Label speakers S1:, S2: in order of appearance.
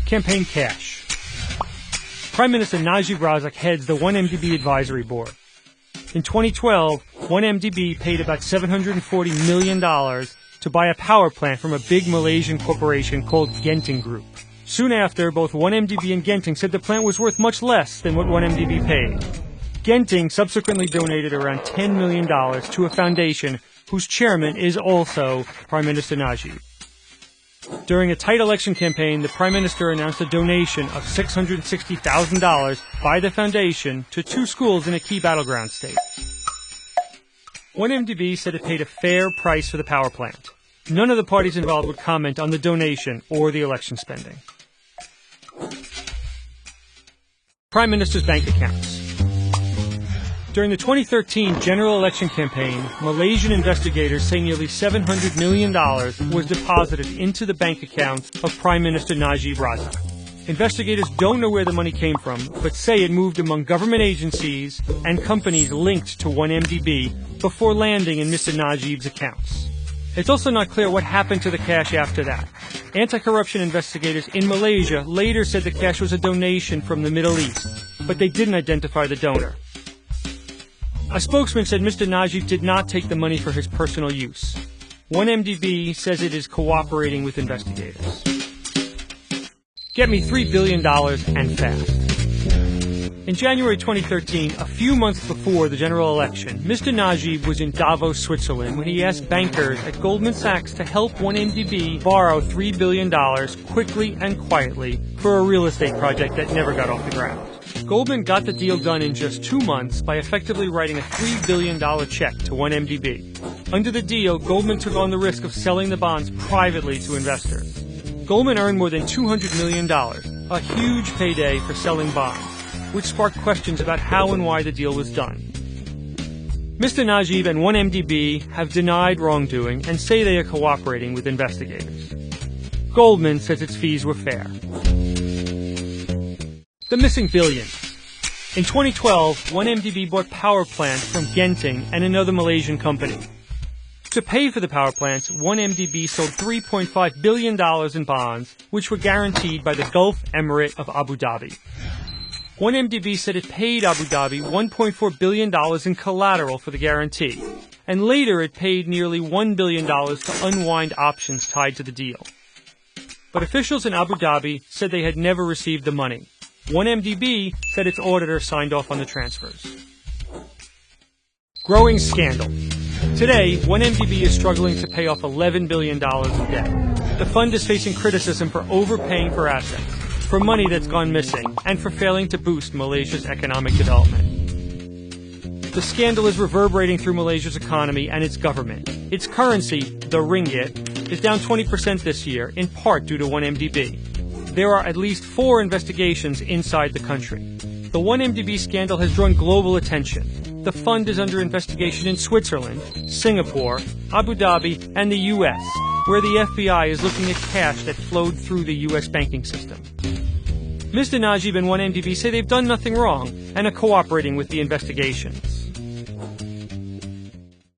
S1: Campaign cash. Prime Minister Najib Razak heads the 1MDB advisory board. In 2012, 1MDB paid about $740 million to buy a power plant from a big Malaysian corporation called Genting Group. Soon after, both 1MDB and Genting said the plant was worth much less than what 1MDB paid. Genting subsequently donated around $10 million to a foundation whose chairman is also Prime Minister Najib. During a tight election campaign, the Prime Minister announced a donation of $660,000 by the foundation to 2 schools in a key battleground state. 1MDB said it paid a fair price for the power plant. None of the parties involved would comment on the donation or the election spending. Prime Minister's bank accounts. During the 2013 general election campaign, Malaysian investigators say nearly $700 million was deposited into the bank accounts of Prime Minister Najib Razak. Investigators don't know where the money came from, but say it moved among government agencies and companies linked to 1MDB before landing in Mr. Najib's accounts. It's also not clear what happened to the cash after that. Anti-corruption investigators in Malaysia later said the cash was a donation from the Middle East, but they didn't identify the donor. A spokesman said Mr. Najib did not take the money for his personal use. 1MDB says it is cooperating with investigators. Get me $3 billion and fast. In January 2013, a few months before the general election, Mr. Najib was in Davos, Switzerland, when he asked bankers at Goldman Sachs to help 1MDB borrow $3 billion quickly and quietly for a real estate project that never got off the ground. Goldman got the deal done in just 2 months by effectively writing a $3 billion check to 1MDB. Under the deal, Goldman took on the risk of selling the bonds privately to investors. Goldman earned more than $200 million, a huge payday for selling bonds, which sparked questions about how and why the deal was done. Mr. Najib and 1MDB have denied wrongdoing and say they are cooperating with investigators. Goldman says its fees were fair. The missing billions. In 2012, 1MDB bought power plants from Genting and another Malaysian company. To pay for the power plants, 1MDB sold $3.5 billion in bonds, which were guaranteed by the Gulf Emirate of Abu Dhabi. 1MDB said it paid Abu Dhabi $1.4 billion in collateral for the guarantee, and later it paid nearly $1 billion to unwind options tied to the deal. But officials in Abu Dhabi said they had never received the money. 1MDB said its auditor signed off on the transfers. Growing scandal. Today, 1MDB is struggling to pay off $11 billion in debt. The fund is facing criticism for overpaying for assets, for money that's gone missing, and for failing to boost Malaysia's economic development. The scandal is reverberating through Malaysia's economy and its government. Its currency, the ringgit, is down 20% this year, in part due to 1MDB. There are at least 4 investigations inside the country. The 1MDB scandal has drawn global attention. The fund is under investigation in Switzerland, Singapore, Abu Dhabi, and the U.S., where the FBI is looking at cash that flowed through the U.S. banking system. Mr. Najib and 1MDB say they've done nothing wrong and are cooperating with the investigations.